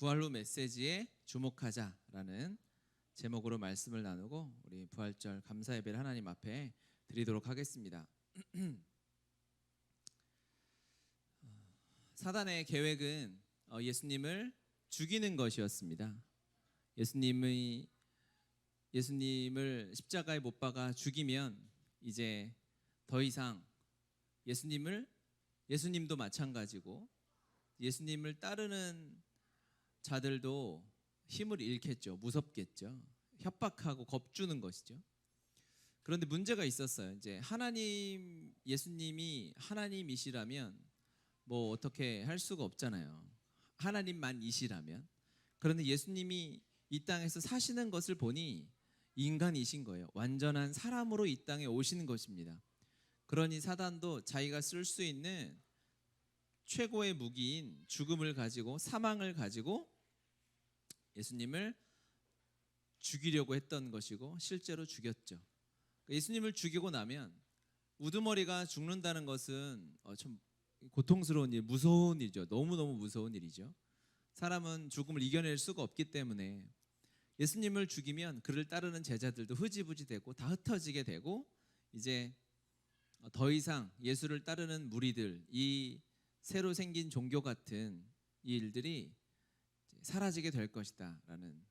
부활 후 메시지에 주목하자라는 제목으로 말씀을 나누고 우리 부활절 감사 예배를 하나님 앞에 드리도록 하겠습니다. 사단의 계획은 예수님을 죽이는 것이었습니다. 예수님을 십자가에 못 박아 죽이면 이제 더 이상 예수님도 마찬가지고 예수님을 따르는 자들도 힘을 잃겠죠. 무섭겠죠. 협박하고 겁주는 것이죠. 그런데 문제가 있었어요. 이제 예수님이 하나님이시라면 뭐 어떻게 할 수가 없잖아요. 하나님만이시라면. 그런데 예수님이 이 땅에서 사시는 것을 보니 인간이신 거예요. 완전한 사람으로 이 땅에 오시는 것입니다. 그러니 사단도 자기가 쓸 수 있는 최고의 무기인 죽음을 가지고 사망을 가지고 예수님을 죽이려고 했던 것이고 실제로 죽였죠. 예수님을 죽이고 나면 우두머리가 죽는다는 것은 좀 고통스러운 일, 무서운 일이죠. 너무너무 무서운 일이죠. 사람은 죽음을 이겨낼 수가 없기 때문에 예수님을 죽이면 그를 따르는 제자들도 흐지부지 되고 다 흩어지게 되고 이제 더 이상 예수를 따르는 무리들, 이 새로 생긴 종교 같은 이 일들이 사라지게 될 것이다 라는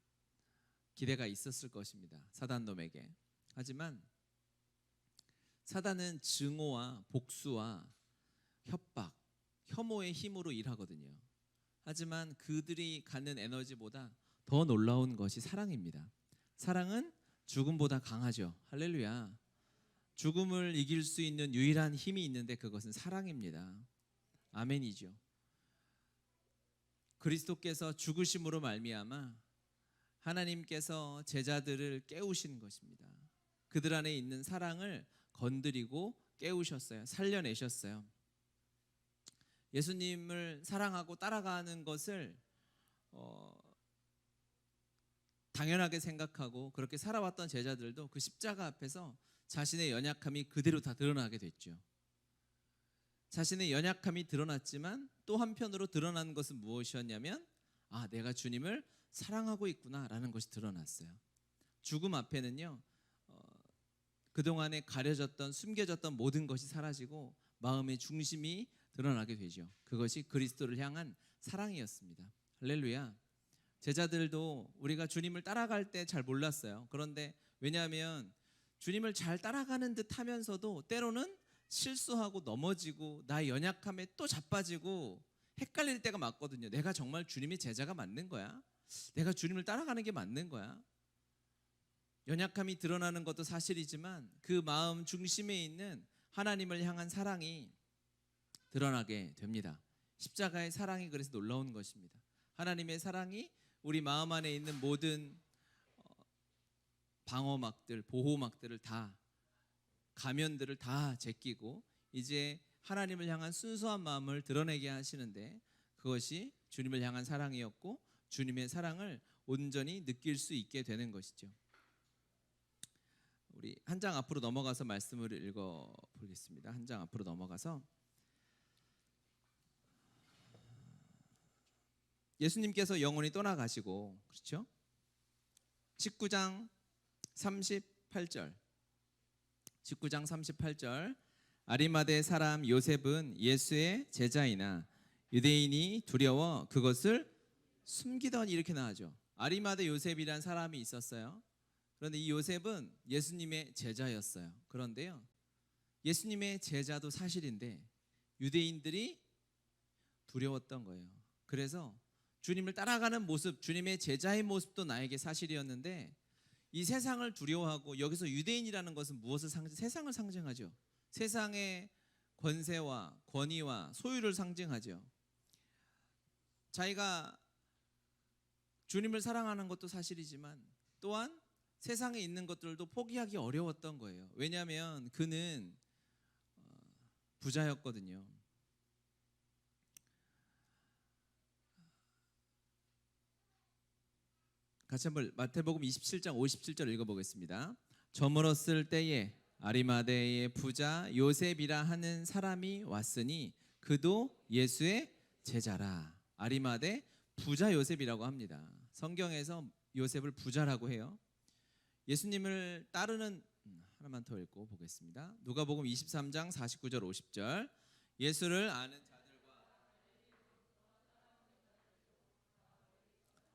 기대가 있었을 것입니다. 사단놈에게. 하지만 사단은 증오와 복수와 협박, 혐오의 힘으로 일하거든요. 하지만 그들이 갖는 에너지보다 더 놀라운 것이 사랑입니다. 사랑은 죽음보다 강하죠. 할렐루야. 죽음을 이길 수 있는 유일한 힘이 있는데 그것은 사랑입니다. 아멘이죠. 그리스도께서 죽으심으로 말미암아 하나님께서 제자들을 깨우신 것입니다. 그들 안에 있는 사랑을 건드리고 깨우셨어요. 살려내셨어요. 예수님을 사랑하고 따라가는 것을 당연하게 생각하고 그렇게 살아왔던 제자들도 그 십자가 앞에서 자신의 연약함이 그대로 다 드러나게 됐죠. 자신의 연약함이 드러났지만 또 한편으로 드러난 것은 무엇이었냐면 내가 주님을 사랑하고 있구나라는 것이 드러났어요. 죽음 앞에는요 그동안에 가려졌던 숨겨졌던 모든 것이 사라지고 마음의 중심이 드러나게 되죠. 그것이 그리스도를 향한 사랑이었습니다. 할렐루야. 제자들도 우리가 주님을 따라갈 때 잘 몰랐어요. 그런데 왜냐하면 주님을 잘 따라가는 듯 하면서도 때로는 실수하고 넘어지고 나의 연약함에 또 자빠지고 헷갈릴 때가 많거든요. 내가 정말 주님의 제자가 맞는 거야? 내가 주님을 따라가는 게 맞는 거야? 연약함이 드러나는 것도 사실이지만 그 마음 중심에 있는 하나님을 향한 사랑이 드러나게 됩니다. 십자가의 사랑이 그래서 놀라운 것입니다. 하나님의 사랑이 우리 마음 안에 있는 모든 방어막들, 보호막들을 다 가면들을 다 제끼고 이제 하나님을 향한 순수한 마음을 드러내게 하시는데 그것이 주님을 향한 사랑이었고 주님의 사랑을 온전히 느낄 수 있게 되는 것이죠. 우리 한 장 앞으로 넘어가서 말씀을 읽어 보겠습니다. 한 장 앞으로 넘어가서 예수님께서 영원히 떠나가시고 그렇죠? 19장 38절 아리마대 사람 요셉은 예수의 제자이나 유대인이 두려워 그것을 숨기더니 이렇게 나오죠. 아리마대 요셉이라는 사람이 있었어요. 그런데 이 요셉은 예수님의 제자였어요. 그런데요 예수님의 제자도 사실인데 유대인들이 두려웠던 거예요. 그래서 주님을 따라가는 모습, 주님의 제자의 모습도 나에게 사실이었는데 이 세상을 두려워하고 여기서 유대인이라는 것은 무엇을 세상을 상징하죠. 세상의 권세와 권위와 소유를 상징하죠. 자기가 주님을 사랑하는 것도 사실이지만 또한 세상에 있는 것들도 포기하기 어려웠던 거예요. 왜냐하면 그는 부자였거든요. 같이 한번 마태복음 27장 57절 읽어보겠습니다. 저물었을 때에 아리마대의 부자 요셉이라 하는 사람이 왔으니 그도 예수의 제자라. 아리마대 부자 요셉이라고 합니다. 성경에서 요셉을 부자라고 해요. 예수님을 따르는 하나만 더 읽고 보겠습니다. 누가복음 23장 49절 50절. 예수를 아는 자들과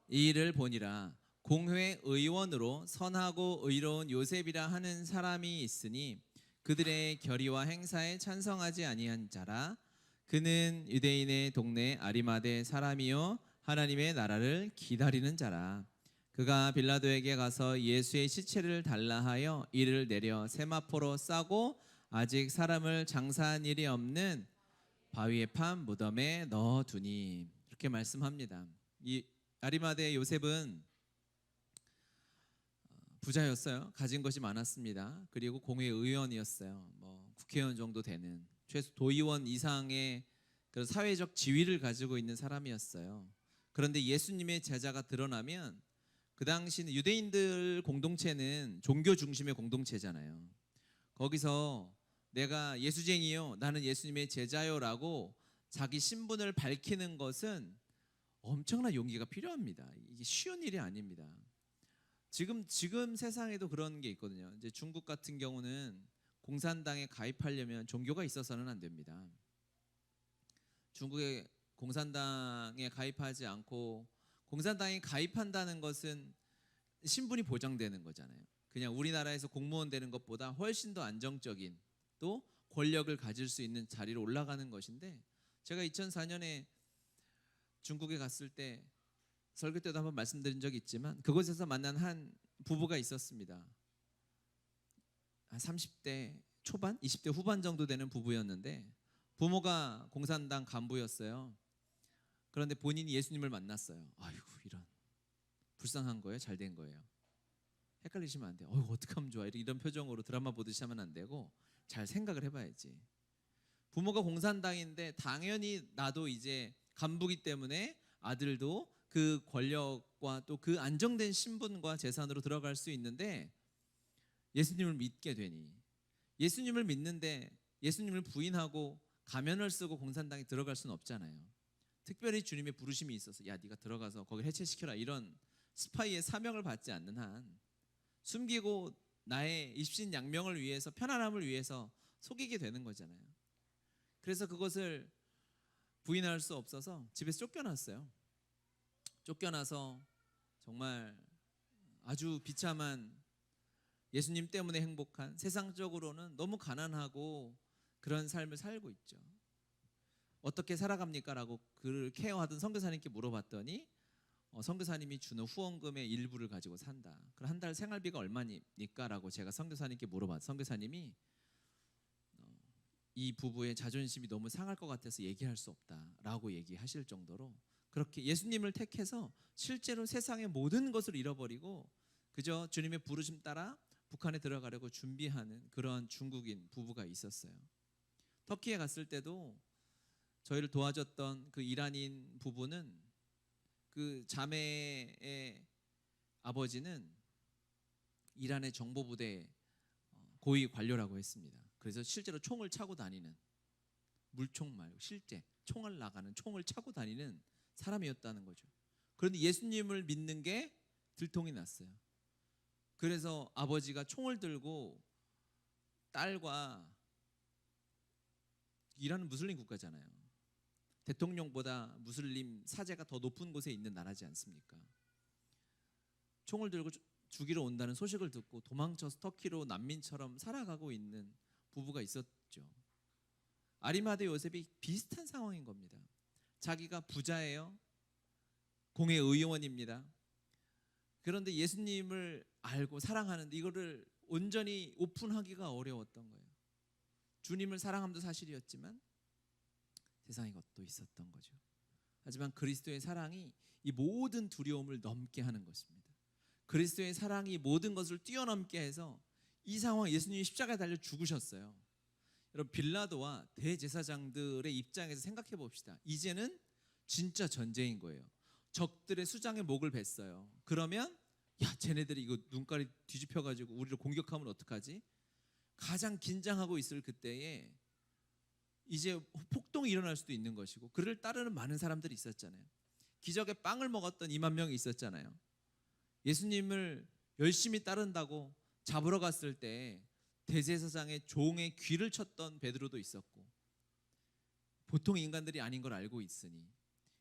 이 일을 보니라. 공회 의원으로 선하고 의로운 요셉이라 하는 사람이 있으니 그들의 결의와 행사에 찬성하지 아니한 자라. 그는 유대인의 동네 아리마대 사람이요 하나님의 나라를 기다리는 자라. 그가 빌라도에게 가서 예수의 시체를 달라 하여 이를 내려 세마포로 싸고 아직 사람을 장사한 일이 없는 바위에 판 무덤에 넣어두니. 이렇게 말씀합니다. 이 아리마대 요셉은 부자였어요. 가진 것이 많았습니다. 그리고 공회 의원이었어요. 국회의원 정도 되는 최소 도의원 이상의 그런 사회적 지위를 가지고 있는 사람이었어요. 그런데 예수님의 제자가 드러나면 그 당시는 유대인들 공동체는 종교 중심의 공동체잖아요. 거기서 내가 예수쟁이요, 나는 예수님의 제자요라고 자기 신분을 밝히는 것은 엄청난 용기가 필요합니다. 이게 쉬운 일이 아닙니다. 지금 세상에도 그런 게 있거든요. 이제 중국 같은 경우는 공산당에 가입하려면 종교가 있어서는 안 됩니다. 중국의 공산당에 가입하지 않고 공산당에 가입한다는 것은 신분이 보장되는 거잖아요. 그냥 우리나라에서 공무원 되는 것보다 훨씬 더 안정적인 또 권력을 가질 수 있는 자리로 올라가는 것인데, 제가 2004년에 중국에 갔을 때 설교 때도 한번 말씀드린 적이 있지만 그곳에서 만난 한 부부가 있었습니다. 한 30대 초반, 20대 후반 정도 되는 부부였는데 부모가 공산당 간부였어요. 그런데 본인이 예수님을 만났어요. 아이고, 이런 불쌍한 거예요? 잘 된 거예요? 헷갈리시면 안 돼요. 어떻게 하면 좋아? 이런 표정으로 드라마 보듯이 하면 안 되고 잘 생각을 해봐야지. 부모가 공산당인데 당연히 나도 이제 간부기 때문에 아들도 그 권력과 또 그 안정된 신분과 재산으로 들어갈 수 있는데 예수님을 믿게 되니, 예수님을 믿는데 예수님을 부인하고 가면을 쓰고 공산당에 들어갈 수는 없잖아요. 특별히 주님의 부르심이 있어서 야, 네가 들어가서 거기를 해체시켜라, 이런 스파이의 사명을 받지 않는 한 숨기고 나의 입신양명을 위해서, 편안함을 위해서 속이게 되는 거잖아요. 그래서 그것을 부인할 수 없어서 집에서 쫓겨났어요. 쫓겨나서 정말 아주 비참한, 예수님 때문에 행복한, 세상적으로는 너무 가난하고 그런 삶을 살고 있죠. 어떻게 살아갑니까? 라고 그를 케어하던 선교사님께 물어봤더니 선교사님이 주는 후원금의 일부를 가지고 산다. 그럼 한 달 생활비가 얼마입니까? 라고 제가 선교사님께 물어봤어요. 선교사님이 이 부부의 자존심이 너무 상할 것 같아서 얘기할 수 없다라고 얘기하실 정도로, 그렇게 예수님을 택해서 실제로 세상의 모든 것을 잃어버리고 그저 주님의 부르심 따라 북한에 들어가려고 준비하는 그런 중국인 부부가 있었어요. 터키에 갔을 때도 저희를 도와줬던 그 이란인 부부는, 그 자매의 아버지는 이란의 정보부대 고위 관료라고 했습니다. 그래서 실제로 총을 차고 다니는, 물총 말고 실제 총알 나가는 총을 차고 다니는 사람이었다는 거죠. 그런데 예수님을 믿는 게 들통이 났어요. 그래서 아버지가 총을 들고 딸과, 이란은 무슬림 국가잖아요. 대통령보다 무슬림 사제가 더 높은 곳에 있는 나라지 않습니까? 총을 들고 죽이러 온다는 소식을 듣고 도망쳐서 터키로 난민처럼 살아가고 있는 부부가 있었죠. 아리마대 요셉이 비슷한 상황인 겁니다. 자기가 부자예요. 공회 의원입니다. 그런데 예수님을 알고 사랑하는데 이거를 온전히 오픈하기가 어려웠던 거예요. 주님을 사랑함도 사실이었지만 세상에 것도 있었던 거죠. 하지만 그리스도의 사랑이 이 모든 두려움을 넘게 하는 것입니다. 그리스도의 사랑이 모든 것을 뛰어넘게 해서 이 상황, 예수님이 십자가에 달려 죽으셨어요. 여러분, 빌라도와 대제사장들의 입장에서 생각해 봅시다. 이제는 진짜 전쟁인 거예요. 적들의 수장의 목을 뱄어요. 그러면 야, 쟤네들이 이거 눈깔이 뒤집혀가지고 우리를 공격하면 어떡하지? 가장 긴장하고 있을 그때에 이제 폭동이 일어날 수도 있는 것이고, 그를 따르는 많은 사람들이 있었잖아요. 기적의 빵을 먹었던 2만 명이 있었잖아요. 예수님을 열심히 따른다고 잡으러 갔을 때 대제사장의 종의 귀를 쳤던 베드로도 있었고, 보통 인간들이 아닌 걸 알고 있으니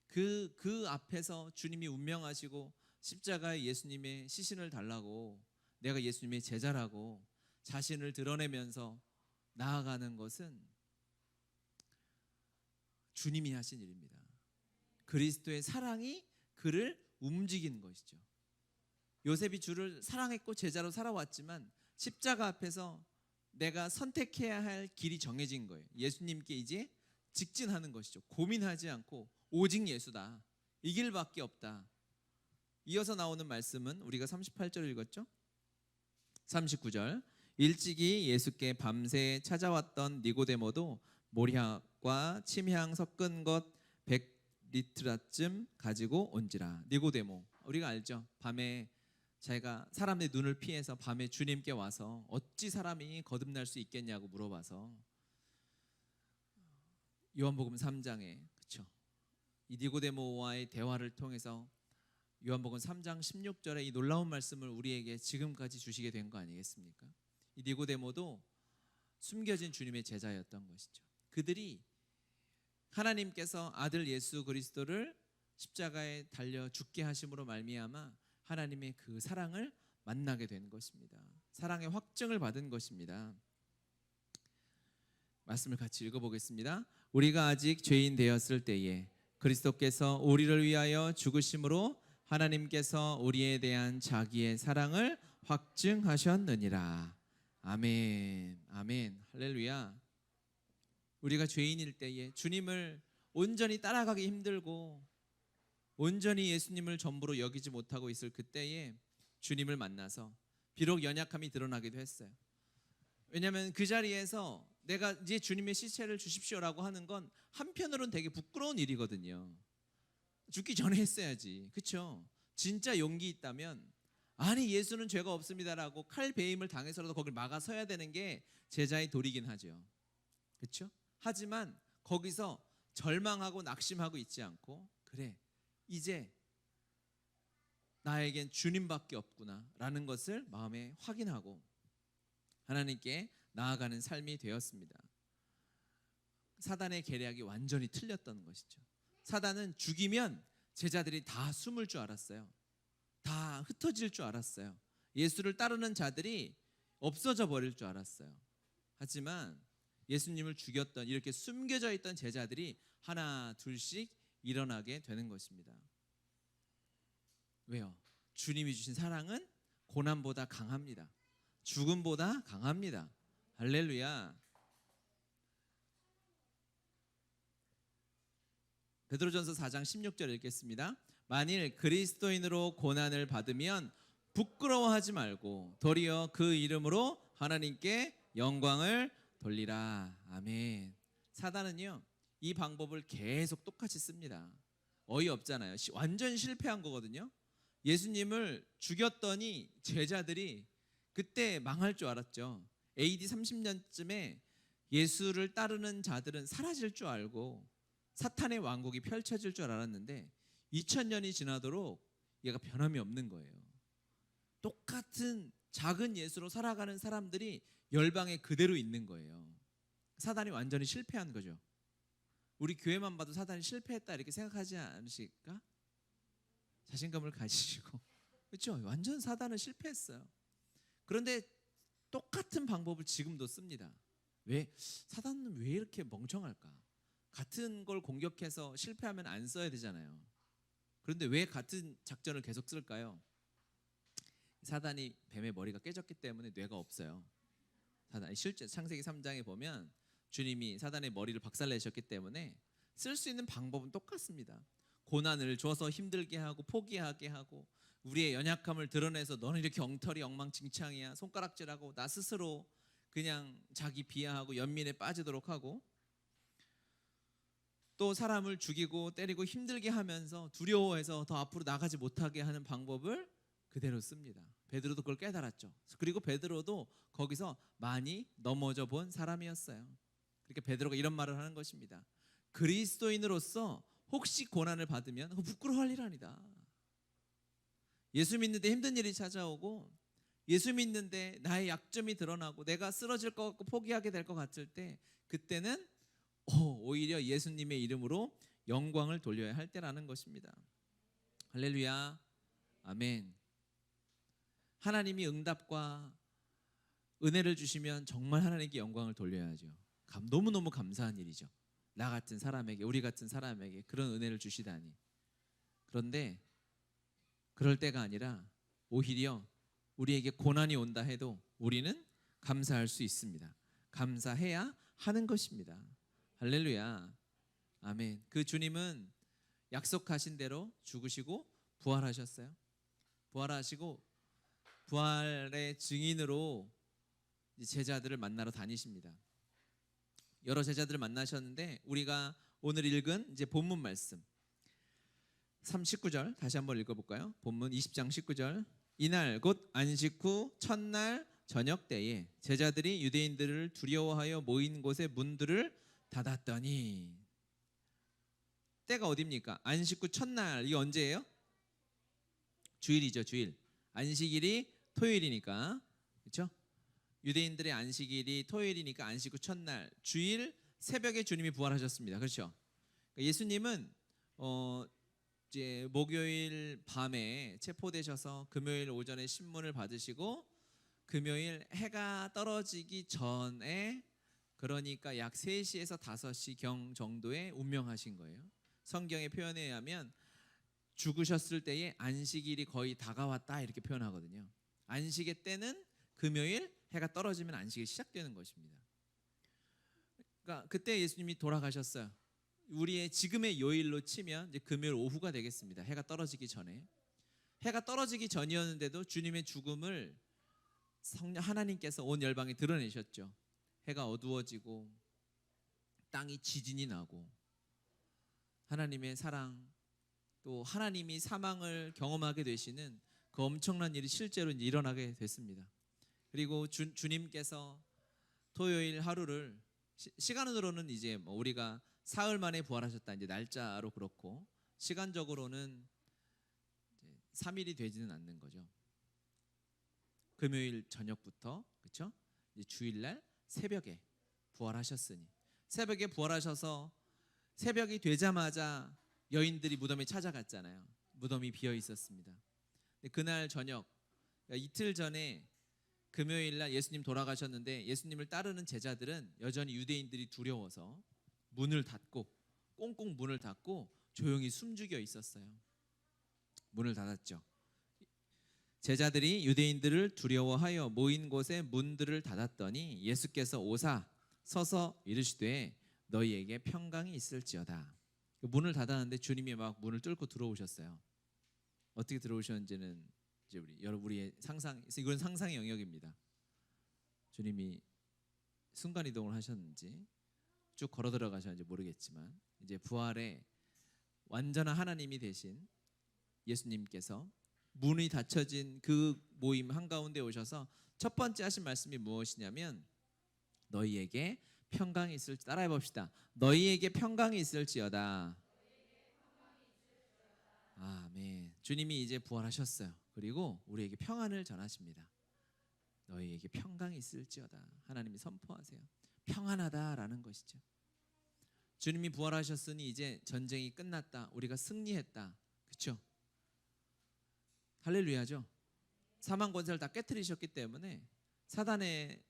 그 앞에서 주님이 운명하시고 십자가에 예수님의 시신을 달라고, 내가 예수님의 제자라고 자신을 드러내면서 나아가는 것은 주님이 하신 일입니다. 그리스도의 사랑이 그를 움직이는 것이죠. 요셉이 주를 사랑했고 제자로 살아왔지만 십자가 앞에서 내가 선택해야 할 길이 정해진 거예요. 예수님께 이제 직진하는 것이죠. 고민하지 않고 오직 예수다, 이 길밖에 없다. 이어서 나오는 말씀은 우리가 38절 읽었죠? 39절, 일찍이 예수께 밤새 찾아왔던 니고데모도 모략과 침향 섞은 것 100리트라쯤 가지고 온지라. 니고데모, 우리가 알죠? 밤에 자기가 사람의 눈을 피해서 밤에 주님께 와서 어찌 사람이 거듭날 수 있겠냐고 물어봐서, 요한복음 3장에 그렇죠, 이 니고데모와의 대화를 통해서 요한복음 3장 16절에 이 놀라운 말씀을 우리에게 지금까지 주시게 된 거 아니겠습니까? 이 니고데모도 숨겨진 주님의 제자였던 것이죠. 그들이 하나님께서 아들 예수 그리스도를 십자가에 달려 죽게 하심으로 말미암아 하나님의 그 사랑을 만나게 된 것입니다. 사랑의 확증을 받은 것입니다. 말씀을 같이 읽어보겠습니다. 우리가 아직 죄인 되었을 때에 그리스도께서 우리를 위하여 죽으심으로 하나님께서 우리에 대한 자기의 사랑을 확증하셨느니라. 아멘, 아멘, 할렐루야. 우리가 죄인일 때에 주님을 온전히 따라가기 힘들고 온전히 예수님을 전부로 여기지 못하고 있을 그때에 주님을 만나서 비록 연약함이 드러나기도 했어요. 왜냐하면 그 자리에서 내가 이제 주님의 시체를 주십시오라고 하는 건 한편으로는 되게 부끄러운 일이거든요. 죽기 전에 했어야지, 그렇죠? 진짜 용기 있다면, 아니 예수는 죄가 없습니다라고 칼 베임을 당해서라도 거길 막아서야 되는 게 제자의 도리긴 하죠, 그렇죠? 하지만 거기서 절망하고 낙심하고 있지 않고, 그래 이제 나에겐 주님밖에 없구나 라는 것을 마음에 확인하고 하나님께 나아가는 삶이 되었습니다. 사단의 계략이 완전히 틀렸던 것이죠. 사단은 죽이면 제자들이 다 숨을 줄 알았어요. 다 흩어질 줄 알았어요. 예수를 따르는 자들이 없어져 버릴 줄 알았어요. 하지만 예수님을 죽였던, 이렇게 숨겨져 있던 제자들이 하나 둘씩 일어나게 되는 것입니다. 왜요? 주님이 주신 사랑은 고난보다 강합니다. 죽음보다 강합니다. 할렐루야. 베드로전서 4장 16절 읽겠습니다. 만일 그리스도인으로 고난을 받으면 부끄러워하지 말고 도리어 그 이름으로 하나님께 영광을 돌리라. 아멘. 사단은요, 이 방법을 계속 똑같이 씁니다. 어이없잖아요. 완전 실패한 거거든요. 예수님을 죽였더니 제자들이 그때 망할 줄 알았죠. AD 30년쯤에 예수를 따르는 자들은 사라질 줄 알고 사탄의 왕국이 펼쳐질 줄 알았는데 2000년이 지나도록 얘가 변함이 없는 거예요. 똑같은 작은 예수로 살아가는 사람들이 열방에 그대로 있는 거예요. 사단이 완전히 실패한 거죠. 우리 교회만 봐도 사단이 실패했다 이렇게 생각하지 않으실까? 자신감을 가지시고, 그렇죠? 완전 사단은 실패했어요. 그런데 똑같은 방법을 지금도 씁니다. 왜? 사단은 왜 이렇게 멍청할까? 같은 걸 공격해서 실패하면 안 써야 되잖아요. 그런데 왜 같은 작전을 계속 쓸까요? 사단이 뱀의 머리가 깨졌기 때문에 뇌가 없어요. 사단이 실제 창세기 3장에 보면 주님이 사단의 머리를 박살내셨기 때문에 쓸 수 있는 방법은 똑같습니다. 고난을 줘서 힘들게 하고 포기하게 하고 우리의 연약함을 드러내서 너는 이렇게 엉터리 엉망진창이야 손가락질하고 나 스스로 그냥 자기 비하하고 연민에 빠지도록 하고, 또 사람을 죽이고 때리고 힘들게 하면서 두려워해서 더 앞으로 나가지 못하게 하는 방법을 그대로 씁니다. 베드로도 그걸 깨달았죠. 그리고 베드로도 거기서 많이 넘어져 본 사람이었어요. 그러니까 베드로가 이런 말을 하는 것입니다. 그리스도인으로서 혹시 고난을 받으면 부끄러워할 일 아니다. 예수 믿는데 힘든 일이 찾아오고 예수 믿는데 나의 약점이 드러나고 내가 쓰러질 것 같고 포기하게 될 것 같을 때 그때는 오히려 예수님의 이름으로 영광을 돌려야 할 때라는 것입니다. 할렐루야. 아멘. 하나님이 응답과 은혜를 주시면 정말 하나님께 영광을 돌려야죠. 너무너무 감사한 일이죠. 나 같은 사람에게, 우리 같은 사람에게 그런 은혜를 주시다니. 그런데 그럴 때가 아니라 오히려 우리에게 고난이 온다 해도 우리는 감사할 수 있습니다. 감사해야 하는 것입니다. 할렐루야. 아멘. 그 주님은 약속하신 대로 죽으시고 부활하셨어요. 부활하시고 부활의 증인으로 제자들을 만나러 다니십니다. 여러 제자들을 만나셨는데 우리가 오늘 읽은 이제 본문 말씀 19절 다시 한번 읽어볼까요? 본문 20장 19절. 이날 곧 안식 후 첫날 저녁 때에 제자들이 유대인들을 두려워하여 모인 곳의 문들을 닫았더니, 때가 어디입니까? 안식 후 첫날, 이게 언제예요? 주일이죠. 주일. 안식일이 토요일이니까, 그렇죠? 유대인들의 안식일이 토요일이니까 안식 후 첫날, 주일 새벽에 주님이 부활하셨습니다. 그렇죠? 예수님은 이제 목요일 밤에 체포되셔서 금요일 오전에 신문을 받으시고 금요일 해가 떨어지기 전에, 그러니까 약 3시에서 5시경 정도에 운명하신 거예요. 성경의 표현에 의하면 죽으셨을 때에 안식일이 거의 다가왔다 이렇게 표현하거든요. 안식의 때는 금요일 해가 떨어지면 안식이 시작되는 것입니다. 그러니까 그때 예수님이 돌아가셨어요. 우리의 지금의 요일로 치면 이제 금요일 오후가 되겠습니다. 해가 떨어지기 전에. 해가 떨어지기 전이었는데도 주님의 죽음을 성령 하나님께서 온 열방에 드러내셨죠. 해가 어두워지고 땅이 지진이 나고 하나님의 사랑, 또 하나님이 사망을 경험하게 되시는 그 엄청난 일이 실제로 이제 일어나게 됐습니다. 그리고 주님께서 토요일 하루를 시간으로는 이제 우리가 사흘 만에 부활하셨다 이제 날짜로 그렇고, 시간적으로는 이제 3일이 되지는 않는 거죠. 금요일 저녁부터, 그렇죠? 이제 주일날 새벽에 부활하셨으니, 새벽에 부활하셔서 새벽이 되자마자 여인들이 무덤에 찾아갔잖아요. 무덤이 비어 있었습니다. 그날 저녁, 그러니까 이틀 전에 금요일날 예수님 돌아가셨는데 예수님을 따르는 제자들은 여전히 유대인들이 두려워서 문을 닫고, 꽁꽁 문을 닫고 조용히 숨죽여 있었어요. 문을 닫았죠. 제자들이 유대인들을 두려워하여 모인 곳에 문들을 닫았더니 예수께서 오사 서서 이르시되 너희에게 평강이 있을지어다. 문을 닫았는데 주님이 막 문을 뚫고 들어오셨어요. 어떻게 들어오셨는지는 이제 우리의 상상, 이건 상상의 영역입니다. 주님이 순간 이동을 하셨는지 쭉 걸어 들어가셨는지 모르겠지만, 이제 부활의 완전한 하나님이 되신 예수님께서 문이 닫혀진 그 모임 한가운데 오셔서 첫 번째 하신 말씀이 무엇이냐면 너희에게 평강이 있을지, 따라해 봅시다. 너희에게 평강이 있을지어다. 아멘. 주님이 이제 부활하셨어요. 그리고 우리에게 평안을 전하십니다. 너희에게 평강이 있을지어다. 하나님이 선포하세요. 평안하다라는 것이죠. 주님이 부활하셨으니 이제 전쟁이 끝났다. 우리가 승리했다. 그렇죠? 할렐루야죠. 사망 권세를 다 깨트리셨기 때문에 사단의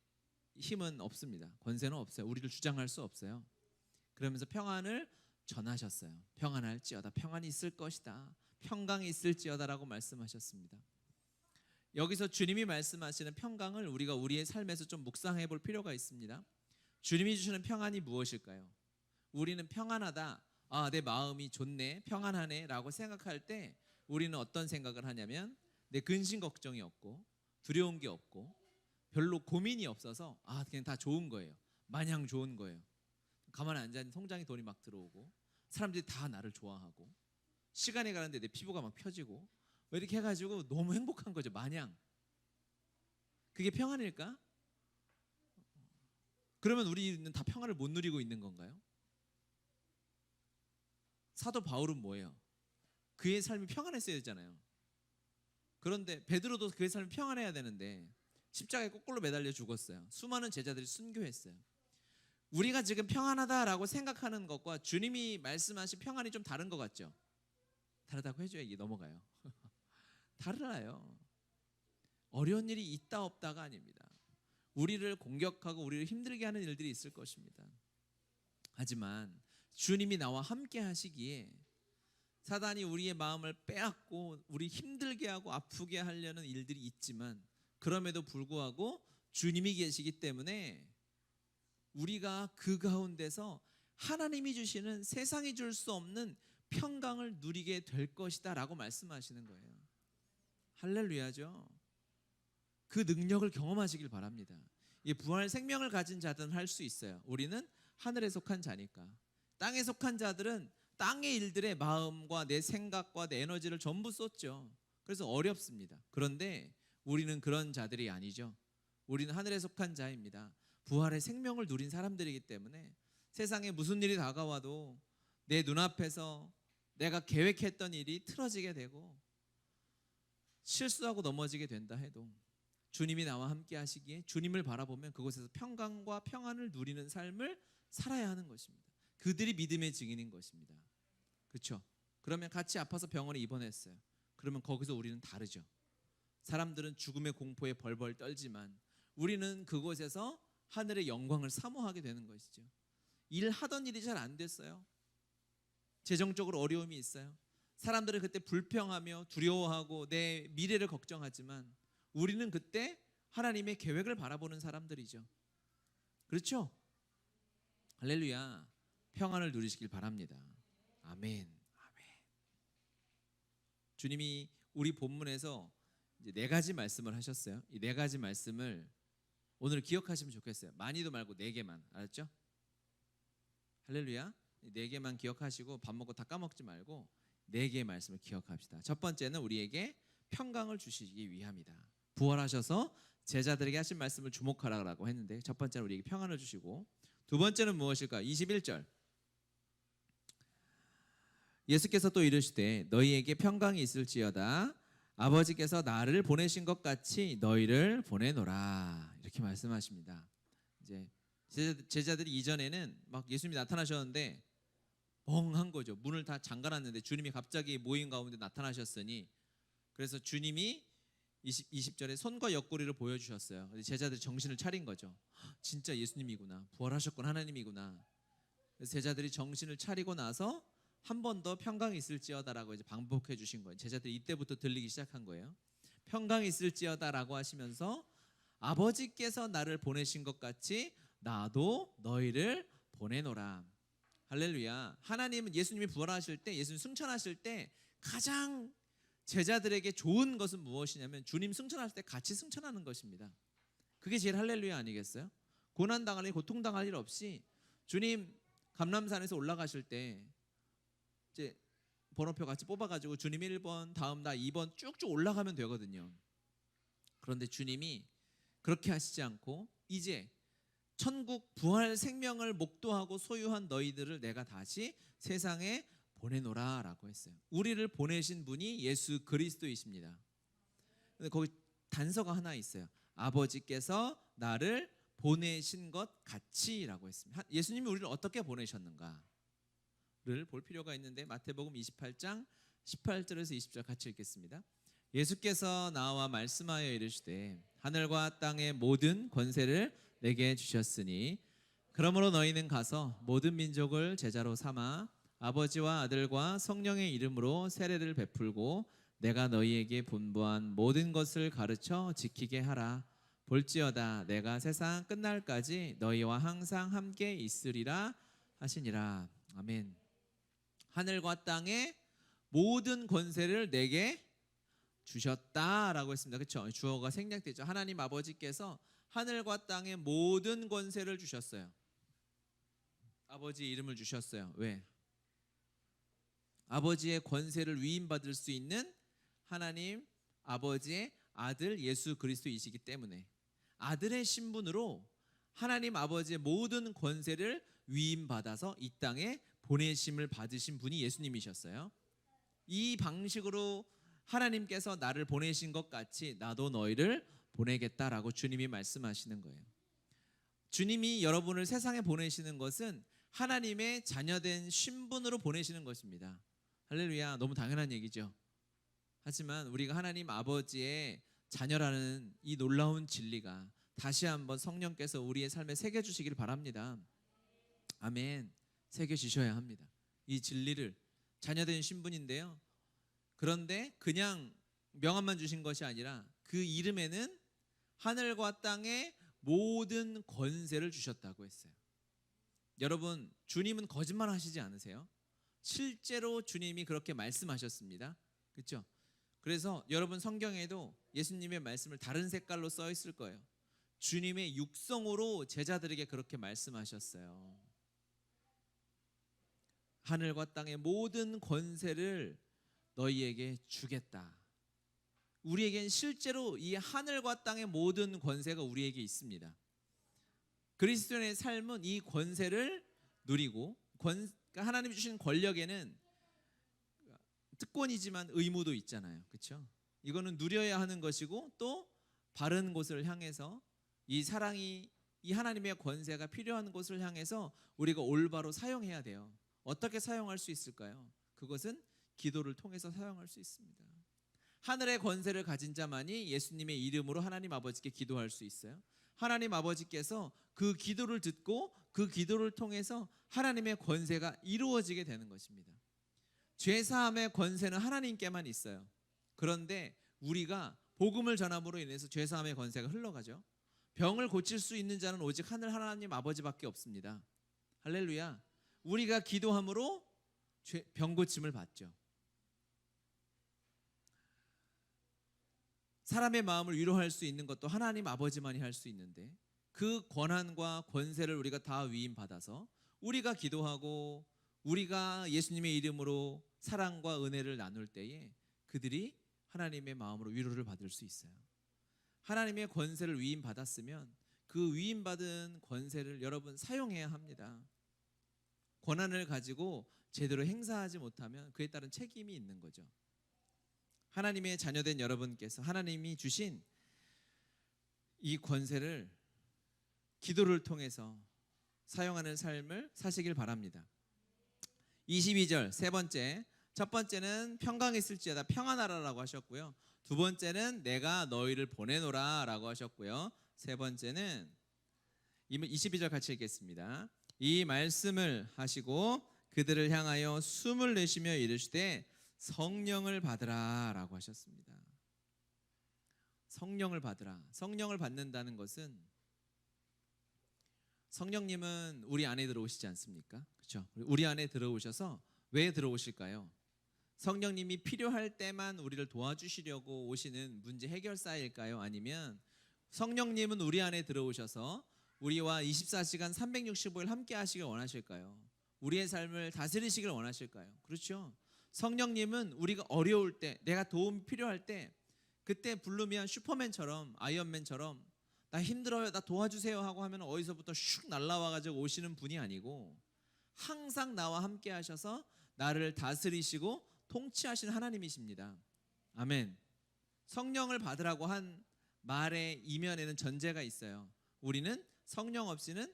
힘은 없습니다. 권세는 없어요. 우리를 주장할 수 없어요. 그러면서 평안을 전하셨어요. 평안할지어다. 평안이 있을 것이다. 평강이 있을지어다라고 말씀하셨습니다. 여기서 주님이 말씀하시는 평강을 우리가 우리의 삶에서 좀 묵상해 볼 필요가 있습니다. 주님이 주시는 평안이 무엇일까요? 우리는 평안하다, 내 마음이 좋네, 평안하네 라고 생각할 때 우리는 어떤 생각을 하냐면 내 근심 걱정이 없고 두려운 게 없고 별로 고민이 없어서 그냥 다 좋은 거예요. 마냥 좋은 거예요. 가만히 앉아있는 통장에 돈이 막 들어오고 사람들이 다 나를 좋아하고 시간이 가는데 내 피부가 막 펴지고 이렇게 해가지고 너무 행복한 거죠. 마냥. 그게 평안일까? 그러면 우리는 다 평안을 못 누리고 있는 건가요? 사도 바울은 뭐예요? 그의 삶이 평안했어야 되잖아요. 그런데 베드로도 그의 삶이 평안해야 되는데 십자가에 거꾸로 매달려 죽었어요. 수많은 제자들이 순교했어요. 우리가 지금 평안하다라고 생각하는 것과 주님이 말씀하신 평안이 좀 다른 것 같죠? 다르다고 해줘야 이게 넘어가요. 달라요. 어려운 일이 있다 없다가 아닙니다. 우리를 공격하고 우리를 힘들게 하는 일들이 있을 것입니다. 하지만 주님이 나와 함께 하시기에 사단이 우리의 마음을 빼앗고 우리 힘들게 하고 아프게 하려는 일들이 있지만 그럼에도 불구하고 주님이 계시기 때문에 우리가 그 가운데서 하나님이 주시는 세상이 줄 수 없는 평강을 누리게 될 것이다 라고 말씀하시는 거예요. 할렐루야죠. 그 능력을 경험하시길 바랍니다. 이 부활 생명을 가진 자들은 할 수 있어요. 우리는 하늘에 속한 자니까. 땅에 속한 자들은 땅의 일들에 마음과 내 생각과 내 에너지를 전부 쏟죠. 그래서 어렵습니다. 그런데 우리는 그런 자들이 아니죠. 우리는 하늘에 속한 자입니다. 부활의 생명을 누린 사람들이기 때문에 세상에 무슨 일이 다가와도 내 눈앞에서 내가 계획했던 일이 틀어지게 되고 실수하고 넘어지게 된다 해도 주님이 나와 함께 하시기에 주님을 바라보면 그곳에서 평강과 평안을 누리는 삶을 살아야 하는 것입니다. 그들이 믿음의 증인인 것입니다. 그렇죠? 그러면 같이 아파서 병원에 입원했어요. 그러면 거기서 우리는 다르죠. 사람들은 죽음의 공포에 벌벌 떨지만 우리는 그곳에서 하늘의 영광을 사모하게 되는 것이죠. 일하던 일이 잘 안 됐어요. 재정적으로 어려움이 있어요. 사람들은 그때 불평하며 두려워하고 내 미래를 걱정하지만 우리는 그때 하나님의 계획을 바라보는 사람들이죠. 그렇죠? 할렐루야. 평안을 누리시길 바랍니다. 아멘. 아멘. 주님이 우리 본문에서 이제 4가지 말씀을 하셨어요. 이 4가지 말씀을 오늘 기억하시면 좋겠어요. 많이도 말고 4개만. 알았죠? 할렐루야. 4개만 기억하시고 밥 먹고 다 까먹지 말고 4개의 말씀을 기억합시다. 첫 번째는 우리에게 평강을 주시기 위함이다. 부활하셔서 제자들에게 하신 말씀을 주목하라고 했는데 첫 번째는 우리에게 평안을 주시고 두 번째는 무엇일까? 21절. 예수께서 또 이르시되 너희에게 평강이 있을지어다 아버지께서 나를 보내신 것 같이 너희를 보내노라 이렇게 말씀하십니다. 이제 제자들이 이전에는 막 예수님이 나타나셨는데 멍한 거죠. 문을 다 잠가놨는데 주님이 갑자기 모임 가운데 나타나셨으니 그래서 주님이 20절에 손과 옆구리를 보여주셨어요. 제자들이 정신을 차린 거죠. 진짜 예수님이구나. 부활하셨군 하나님이구나. 그래서 제자들이 정신을 차리고 나서 한 번 더 평강이 있을지어다라고 이제 반복해 주신 거예요. 제자들이 이때부터 들리기 시작한 거예요. 평강이 있을지어다라고 하시면서 아버지께서 나를 보내신 것 같이 나도 너희를 보내노라. 할렐루야. 하나님은 예수님이 부활하실 때 예수님 승천하실 때 가장 제자들에게 좋은 것은 무엇이냐면 주님 승천할 때 같이 승천하는 것입니다. 그게 제일 할렐루야 아니겠어요? 고난당할 일 고통당할 일 없이 주님 감람산에서 올라가실 때 이제 번호표 같이 뽑아가지고 주님 1번 다음 나 2번 쭉쭉 올라가면 되거든요. 그런데 주님이 그렇게 하시지 않고 이제 천국 부활 생명을 목도하고 소유한 너희들을 내가 다시 세상에 보내노라 라고 했어요. 우리를 보내신 분이 예수 그리스도이십니다. 근데 거기 단서가 하나 있어요. 아버지께서 나를 보내신 것 같이 라고 했습니다. 예수님이 우리를 어떻게 보내셨는가를 볼 필요가 있는데 마태복음 28장 18절에서 20절 같이 읽겠습니다. 예수께서 나와 말씀하여 이르시되 하늘과 땅의 모든 권세를 내게 주셨으니 그러므로 너희는 가서 모든 민족을 제자로 삼아 아버지와 아들과 성령의 이름으로 세례를 베풀고 내가 너희에게 분부한 모든 것을 가르쳐 지키게 하라. 볼지어다 내가 세상 끝날까지 너희와 항상 함께 있으리라 하시니라. 아멘. 하늘과 땅의 모든 권세를 내게 주셨다라고 했습니다. 그렇죠? 주어가 생략되죠. 하나님 아버지께서 하늘과 땅의 모든 권세를 주셨어요. 아버지의 이름을 주셨어요. 왜? 아버지의 권세를 위임받을 수 있는 하나님 아버지의 아들 예수 그리스도이시기 때문에 아들의 신분으로 하나님 아버지의 모든 권세를 위임받아서 이 땅에 보내심을 받으신 분이 예수님이셨어요. 이 방식으로 하나님께서 나를 보내신 것 같이 나도 너희를 보내겠다라고 주님이 말씀하시는 거예요. 주님이 여러분을 세상에 보내시는 것은 하나님의 자녀된 신분으로 보내시는 것입니다. 할렐루야. 너무 당연한 얘기죠. 하지만 우리가 하나님 아버지의 자녀라는 이 놀라운 진리가 다시 한번 성령께서 우리의 삶에 새겨주시길 바랍니다. 아멘. 새겨주셔야 합니다. 이 진리를 자녀된 신분인데요. 그런데 그냥 명함만 주신 것이 아니라 그 이름에는 하늘과 땅의 모든 권세를 주셨다고 했어요. 여러분, 주님은 거짓말 하시지 않으세요? 실제로 주님이 그렇게 말씀하셨습니다. 그렇죠? 그래서 여러분 성경에도 예수님의 말씀을 다른 색깔로 써 있을 거예요. 주님의 육성으로 제자들에게 그렇게 말씀하셨어요. 하늘과 땅의 모든 권세를 너희에게 주겠다. 우리에겐 실제로 이 하늘과 땅의 모든 권세가 우리에게 있습니다. 그리스도인의 삶은 이 권세를 누리고 하나님이 주신 권력에는 특권이지만 의무도 있잖아요. 그렇죠? 이거는 누려야 하는 것이고 또 바른 곳을 향해서 이 사랑이 이 하나님의 권세가 필요한 곳을 향해서 우리가 올바로 사용해야 돼요. 어떻게 사용할 수 있을까요? 그것은 기도를 통해서 사용할 수 있습니다. 하늘의 권세를 가진 자만이 예수님의 이름으로 하나님 아버지께 기도할 수 있어요. 하나님 아버지께서 그 기도를 듣고 그 기도를 통해서 하나님의 권세가 이루어지게 되는 것입니다. 죄사함의 권세는 하나님께만 있어요. 그런데 우리가 복음을 전함으로 인해서 죄사함의 권세가 흘러가죠. 병을 고칠 수 있는 자는 오직 하나님 아버지밖에 없습니다. 할렐루야. 우리가 기도함으로 병 고침을 받죠. 사람의 마음을 위로할 수 있는 것도 하나님 아버지만이 할 수 있는데 그 권한과 권세를 우리가 다 위임받아서 우리가 기도하고 우리가 예수님의 이름으로 사랑과 은혜를 나눌 때에 그들이 하나님의 마음으로 위로를 받을 수 있어요. 하나님의 권세를 위임받았으면 그 위임받은 권세를 여러분 사용해야 합니다. 권한을 가지고 제대로 행사하지 못하면 그에 따른 책임이 있는 거죠. 하나님의 자녀된 여러분께서 하나님이 주신 이 권세를 기도를 통해서 사용하는 삶을 사시길 바랍니다. 22절 세 번째, 첫 번째는 평강했을지어다 평안하라라고 하셨고요. 두 번째는 내가 너희를 보내노라 라고 하셨고요. 세 번째는 22절 같이 읽겠습니다. 이 말씀을 하시고 그들을 향하여 숨을 내쉬며 이르시되 성령을 받으라 라고 하셨습니다. 성령을 받으라. 성령을 받는다는 것은 성령님은 우리 안에 들어오시지 않습니까? 그렇죠? 우리 안에 들어오셔서 왜 들어오실까요? 성령님이 필요할 때만 우리를 도와주시려고 오시는 문제 해결사일까요? 아니면 성령님은 우리 안에 들어오셔서 우리와 24시간 365일 함께 하시길 원하실까요? 우리의 삶을 다스리시길 원하실까요? 그렇죠? 성령님은 우리가 어려울 때, 내가 도움이 필요할 때 그때 부르면 슈퍼맨처럼 아이언맨처럼 나 힘들어요, 나 도와주세요 하고 하면 어디서부터 슉 날라와가지고 오시는 분이 아니고 항상 나와 함께 하셔서 나를 다스리시고 통치하신 하나님이십니다. 아멘. 성령을 받으라고 한 말의 이면에는 전제가 있어요. 우리는 성령 없이는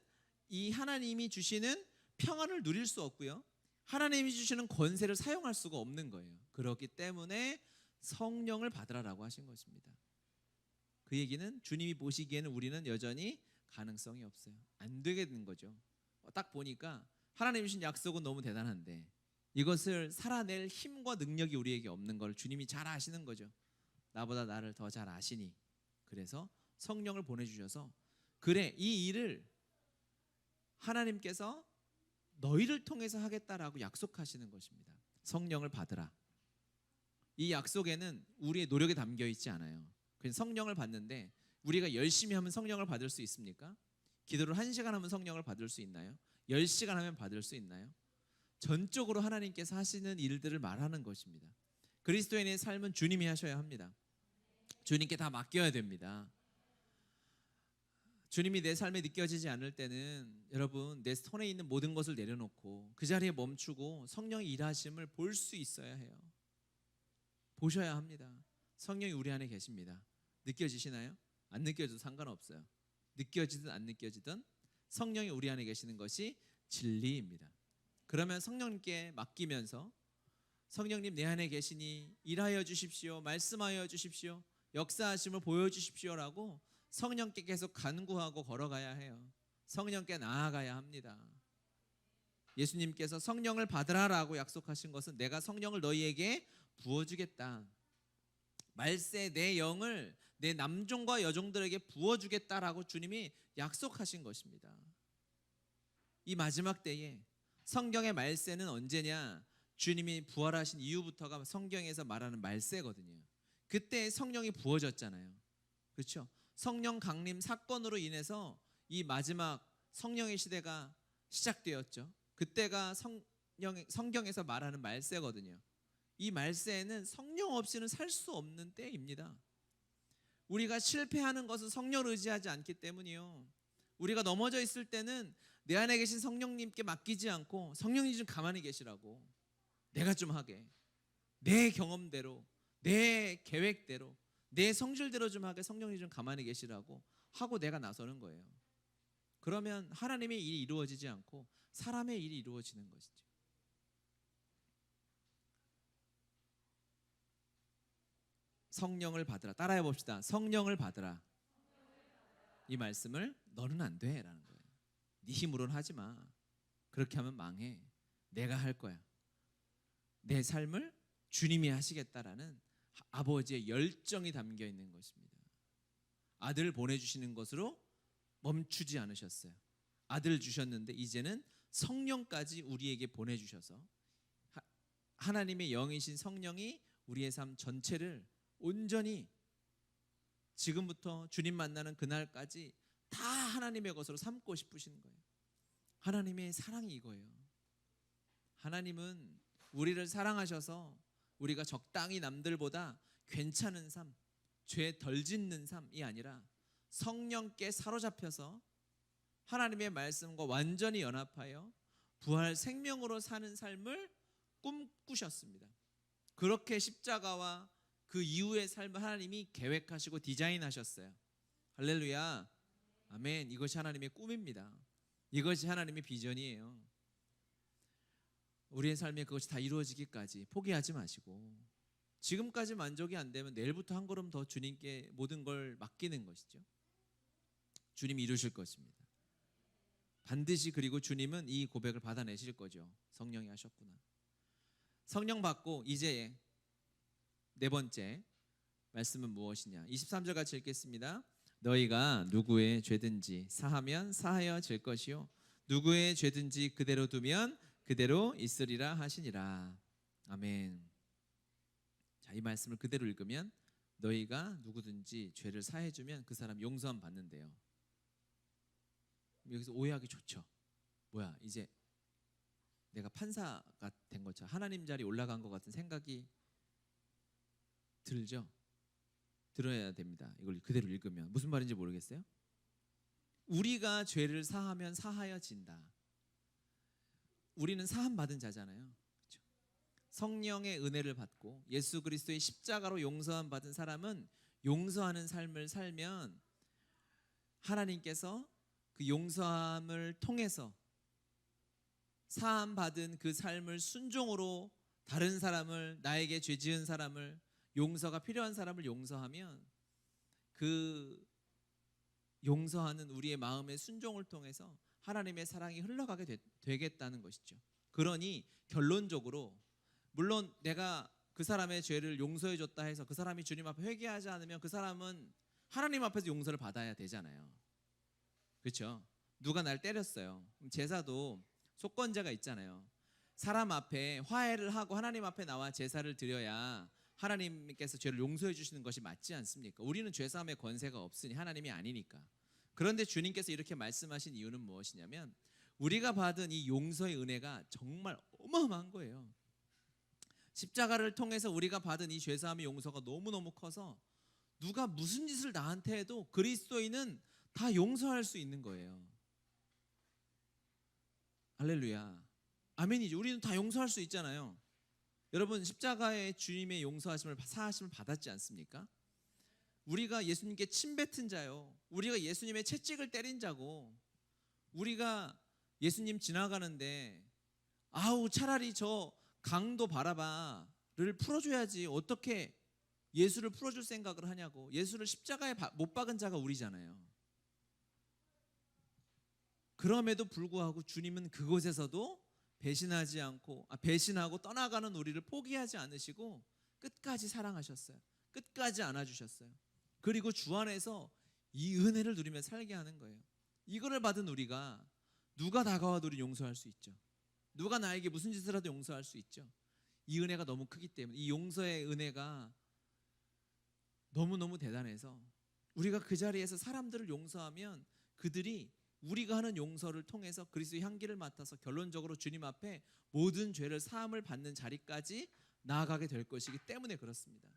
이 하나님이 주시는 평안을 누릴 수 없고요. 하나님이 주시는 권세를 사용할 수가 없는 거예요. 그렇기 때문에 성령을 받으라라고 하신 것입니다. 그 얘기는 주님이 보시기에는 우리는 여전히 가능성이 없어요. 안 되게 된 거죠. 딱 보니까 하나님이 주신 약속은 너무 대단한데 이것을 살아낼 힘과 능력이 우리에게 없는 걸 주님이 잘 아시는 거죠. 나보다 나를 더 잘 아시니 그래서 성령을 보내주셔서 그래 이 일을 하나님께서 너희를 통해서 하겠다라고 약속하시는 것입니다. 성령을 받으라. 이 약속에는 우리의 노력이 담겨 있지 않아요. 그래서 성령을 받는데 우리가 열심히 하면 성령을 받을 수 있습니까? 기도를 1시간 하면 성령을 받을 수 있나요? 10시간 하면 받을 수 있나요? 전적으로 하나님께서 하시는 일들을 말하는 것입니다. 그리스도인의 삶은 주님이 하셔야 합니다. 주님께 다 맡겨야 됩니다. 주님이 내 삶에 느껴지지 않을 때는 여러분 내 손에 있는 모든 것을 내려놓고 그 자리에 멈추고 성령의 일하심을 볼 수 있어야 해요. 보셔야 합니다. 성령이 우리 안에 계십니다. 느껴지시나요? 안 느껴져도 상관없어요. 느껴지든 안 느껴지든 성령이 우리 안에 계시는 것이 진리입니다. 그러면 성령님께 맡기면서 성령님 내 안에 계시니 일하여 주십시오. 말씀하여 주십시오. 역사하심을 보여주십시오라고 성령께 계속 간구하고 걸어가야 해요. 성령께 나아가야 합니다. 예수님께서 성령을 받으라라고 약속하신 것은 내가 성령을 너희에게 부어주겠다. 말세 내 영을 내 남종과 여종들에게 부어주겠다라고 주님이 약속하신 것입니다. 이 마지막 때에 성경의 말세는 언제냐? 주님이 부활하신 이후부터가 성경에서 말하는 말세거든요. 그때 성령이 부어졌잖아요. 그렇죠? 성령 강림 사건으로 인해서 이 마지막 성령의 시대가 시작되었죠. 그때가 성경에서 말하는 말세거든요. 이 말세에는 성령 없이는 살 수 없는 때입니다. 우리가 실패하는 것은 성령을 의지하지 않기 때문이요. 우리가 넘어져 있을 때는 내 안에 계신 성령님께 맡기지 않고 성령님 좀 가만히 계시라고, 내가 좀 하게, 내 경험대로, 내 계획대로, 내 성질대로 좀 하게 성령님 좀 가만히 계시라고 하고 내가 나서는 거예요. 그러면 하나님의 일이 이루어지지 않고 사람의 일이 이루어지는 것이죠. 성령을 받으라. 따라해 봅시다. 성령을 받으라. 이 말씀을 너는 안 돼 라는 거예요. 네 힘으로는 하지 마. 그렇게 하면 망해. 내가 할 거야. 내 삶을 주님이 하시겠다라는 아버지의 열정이 담겨 있는 것입니다. 아들 보내주시는 것으로 멈추지 않으셨어요. 아들 주셨는데 이제는 성령까지 우리에게 보내주셔서 하나님의 영이신 성령이 우리의 삶 전체를 온전히 지금부터 주님 만나는 그날까지 다 하나님의 것으로 삼고 싶으신 거예요. 하나님의 사랑이 이거예요. 하나님은 우리를 사랑하셔서 우리가 적당히 남들보다 괜찮은 삶, 죄 덜 짓는 삶이 아니라 성령께 사로잡혀서 하나님의 말씀과 완전히 연합하여 부활 생명으로 사는 삶을 꿈꾸셨습니다. 그렇게 십자가와 그 이후의 삶을 하나님이 계획하시고 디자인하셨어요. 할렐루야, 아멘. 이것이 하나님의 꿈입니다. 이것이 하나님의 비전이에요. 우리의 삶에 그것이 다 이루어지기까지 포기하지 마시고, 지금까지 만족이 안 되면 내일부터 한 걸음 더 주님께 모든 걸 맡기는 것이죠. 주님이 이루실 것입니다. 반드시. 그리고 주님은 이 고백을 받아내실 거죠. 성령이 하셨구나. 성령 받고 이제 네 번째 말씀은 무엇이냐? 23절 같이 읽겠습니다. 너희가 누구의 죄든지 사하면 사하여질 것이요 누구의 죄든지 그대로 두면 그대로 있으리라 하시니라. 아멘. 자, 이 말씀을 그대로 읽으면 너희가 누구든지 죄를 사해주면 그 사람 용서함 받는데요. 여기서 오해하기 좋죠. 뭐야, 이제 내가 판사가 된 것처럼 하나님 자리에 올라간 것 같은 생각이 들죠. 들어야 됩니다. 이걸 그대로 읽으면 무슨 말인지 모르겠어요? 우리가 죄를 사하면 사하여진다. 우리는 사함 받은 자잖아요. 그렇죠? 성령의 은혜를 받고 예수 그리스도의 십자가로 용서함 받은 사람은 용서하는 삶을 살면 하나님께서 그 용서함을 통해서 사함 받은 그 삶을 순종으로 다른 사람을, 나에게 죄 지은 사람을, 용서가 필요한 사람을 용서하면 그 용서하는 우리의 마음의 순종을 통해서 하나님의 사랑이 흘러가게 되겠다는 것이죠. 그러니 결론적으로 물론 내가 그 사람의 죄를 용서해 줬다 해서 그 사람이 주님 앞에 회개하지 않으면 그 사람은 하나님 앞에서 용서를 받아야 되잖아요. 그렇죠? 누가 날 때렸어요. 그럼 제사도 속건제가 있잖아요. 사람 앞에 화해를 하고 하나님 앞에 나와 제사를 드려야 하나님께서 죄를 용서해 주시는 것이 맞지 않습니까? 우리는 죄사함의 권세가 없으니 하나님이 아니니까. 그런데 주님께서 이렇게 말씀하신 이유는 무엇이냐면 우리가 받은 이 용서의 은혜가 정말 어마어마한 거예요. 십자가를 통해서 우리가 받은 이 죄사함의 용서가 너무너무 커서 누가 무슨 짓을 나한테 해도 그리스도인은 다 용서할 수 있는 거예요. 할렐루야. 아멘이죠. 우리는 다 용서할 수 있잖아요. 여러분 십자가의 주님의 용서하심을 사하심을 받았지 않습니까? 우리가 예수님께 침뱉은 자요. 우리가 예수님의 채찍을 때린 자고, 우리가 예수님 지나가는데 아우 차라리 저 강도 바라바를 풀어줘야지 어떻게 예수를 풀어줄 생각을 하냐고. 예수를 십자가에 못 박은 자가 우리잖아요. 그럼에도 불구하고 주님은 그곳에서도 배신하고 떠나가는 우리를 포기하지 않으시고 끝까지 사랑하셨어요. 끝까지 안아주셨어요. 그리고 주 안에서 이 은혜를 누리며 살게 하는 거예요. 이거를 받은 우리가 누가 다가와도 우리 용서할 수 있죠. 누가 나에게 무슨 짓을 하도 용서할 수 있죠. 이 은혜가 너무 크기 때문에, 이 용서의 은혜가 너무너무 대단해서 우리가 그 자리에서 사람들을 용서하면 그들이 우리가 하는 용서를 통해서 그리스도의 향기를 맡아서 결론적으로 주님 앞에 모든 죄를 사함을 받는 자리까지 나아가게 될 것이기 때문에 그렇습니다.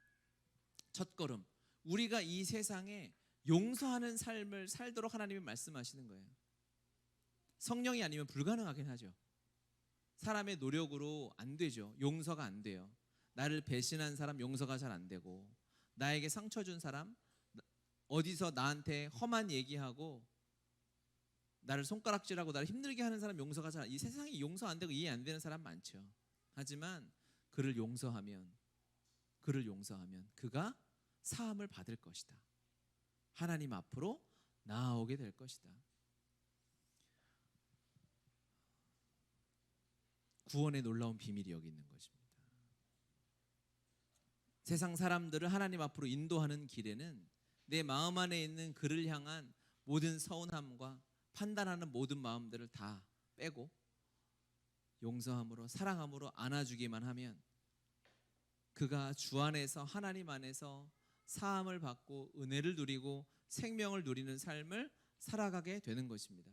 첫걸음, 우리가 이 세상에 용서하는 삶을 살도록 하나님이 말씀하시는 거예요. 성령이 아니면 불가능하긴 하죠. 사람의 노력으로 안 되죠. 용서가 안 돼요. 나를 배신한 사람 용서가 잘 안 되고, 나에게 상처 준 사람, 어디서 나한테 험한 얘기하고 나를 손가락질하고 나를 힘들게 하는 사람 용서가 잘, 이 세상에 용서 안 되고 이해 안 되는 사람 많죠. 하지만 그를 용서하면 그가 사함을 받을 것이다. 하나님 앞으로 나아오게 될 것이다. 구원의 놀라운 비밀이 여기 있는 것입니다. 세상 사람들을 하나님 앞으로 인도하는 길에는 내 마음 안에 있는 그를 향한 모든 서운함과 판단하는 모든 마음들을 다 빼고 용서함으로, 사랑함으로 안아주기만 하면 그가 주 안에서, 하나님 안에서 사함을 받고 은혜를 누리고 생명을 누리는 삶을 살아가게 되는 것입니다.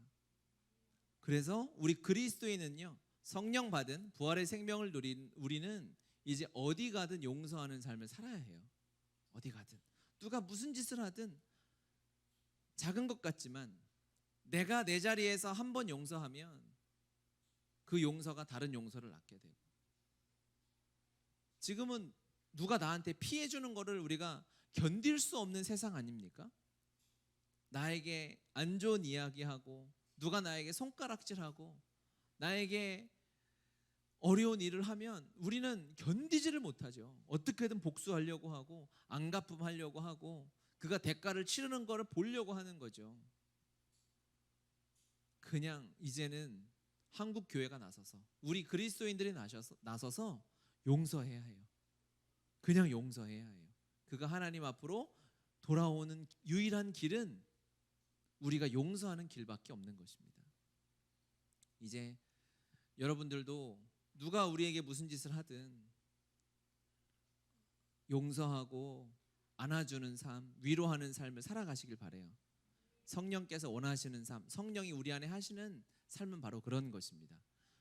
그래서 우리 그리스도인은요, 성령 받은 부활의 생명을 누린 우리는 이제 어디 가든 용서하는 삶을 살아야 해요. 어디 가든 누가 무슨 짓을 하든 작은 것 같지만 내가 내 자리에서 한 번 용서하면 그 용서가 다른 용서를 낳게 되고, 지금은 누가 나한테 피해 주는 거를 우리가 견딜 수 없는 세상 아닙니까? 나에게 안 좋은 이야기하고 누가 나에게 손가락질하고 나에게 어려운 일을 하면 우리는 견디지를 못하죠. 어떻게든 복수하려고 하고 안갚음하려고 하고 그가 대가를 치르는 거를 보려고 하는 거죠. 그냥 이제는 한국 교회가 나서서, 우리 그리스도인들이 나서서 용서해야 해요. 그냥 용서해야 해요. 그가 하나님 앞으로 돌아오는 유일한 길은 우리가 용서하는 길밖에 없는 것입니다. 이제 여러분들도 누가 우리에게 무슨 짓을 하든 용서하고 안아주는 삶, 위로하는 삶을 살아가시길 바라요. 성령께서 원하시는 삶, 성령이 우리 안에 하시는 삶은 바로 그런 것입니다.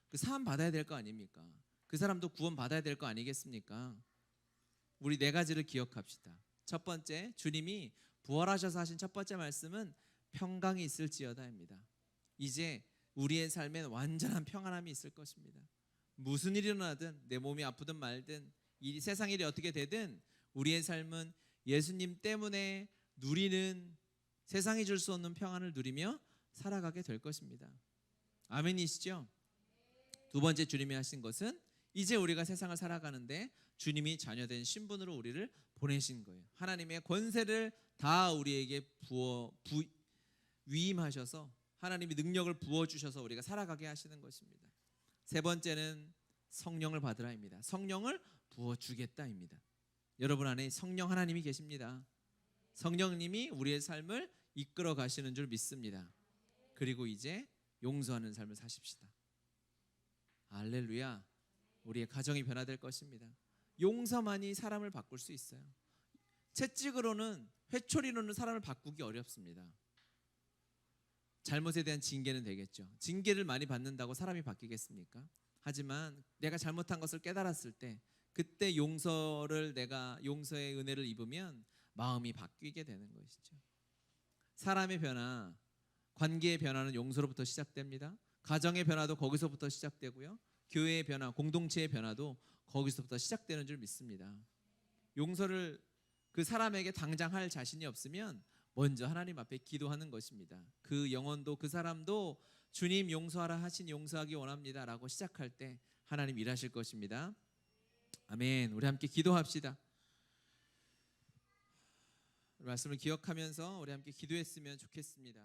그 사함 받아야 될 거 아닙니까? 그 사람도 구원 받아야 될 거 아니겠습니까? 우리 네 가지를 기억합시다. 첫 번째, 주님이 부활하셔서 하신 첫 번째 말씀은 평강이 있을지어다입니다. 이제 우리의 삶엔 완전한 평안함이 있을 것입니다. 무슨 일이 일어나든, 내 몸이 아프든 말든, 이 세상 일이 어떻게 되든 우리의 삶은 예수님 때문에 누리는, 세상이 줄 수 없는 평안을 누리며 살아가게 될 것입니다. 아멘이시죠? 두 번째, 주님이 하신 것은 이제 우리가 세상을 살아가는데 주님이 자녀된 신분으로 우리를 보내신 거예요. 하나님의 권세를 다 우리에게 위임하셔서 하나님이 능력을 부어주셔서 우리가 살아가게 하시는 것입니다. 세 번째는 성령을 받으라입니다. 성령을 부어주겠다입니다. 여러분 안에 성령 하나님이 계십니다. 성령님이 우리의 삶을 이끌어 가시는 줄 믿습니다. 그리고 이제 용서하는 삶을 사십시다. 할렐루야. 우리의 가정이 변화될 것입니다. 용서만이 사람을 바꿀 수 있어요. 채찍으로는, 회초리로는 사람을 바꾸기 어렵습니다. 잘못에 대한 징계는 되겠죠. 징계를 많이 받는다고 사람이 바뀌겠습니까? 하지만 내가 잘못한 것을 깨달았을 때, 그때 용서의 은혜를 입으면 마음이 바뀌게 되는 것이죠. 사람의 변화, 관계의 변화는 용서로부터 시작됩니다. 가정의 변화도 거기서부터 시작되고요. 교회의 변화, 공동체의 변화도 거기서부터 시작되는 줄 믿습니다. 용서를 그 사람에게 당장 할 자신이 없으면 먼저 하나님 앞에 기도하는 것입니다. 그 영혼도 그 사람도 주님 용서하라 하시니 용서하기 원합니다 라고 시작할 때 하나님 일하실 것입니다. 아멘. 우리 함께 기도합시다. 말씀을 기억하면서 우리 함께 기도했으면 좋겠습니다.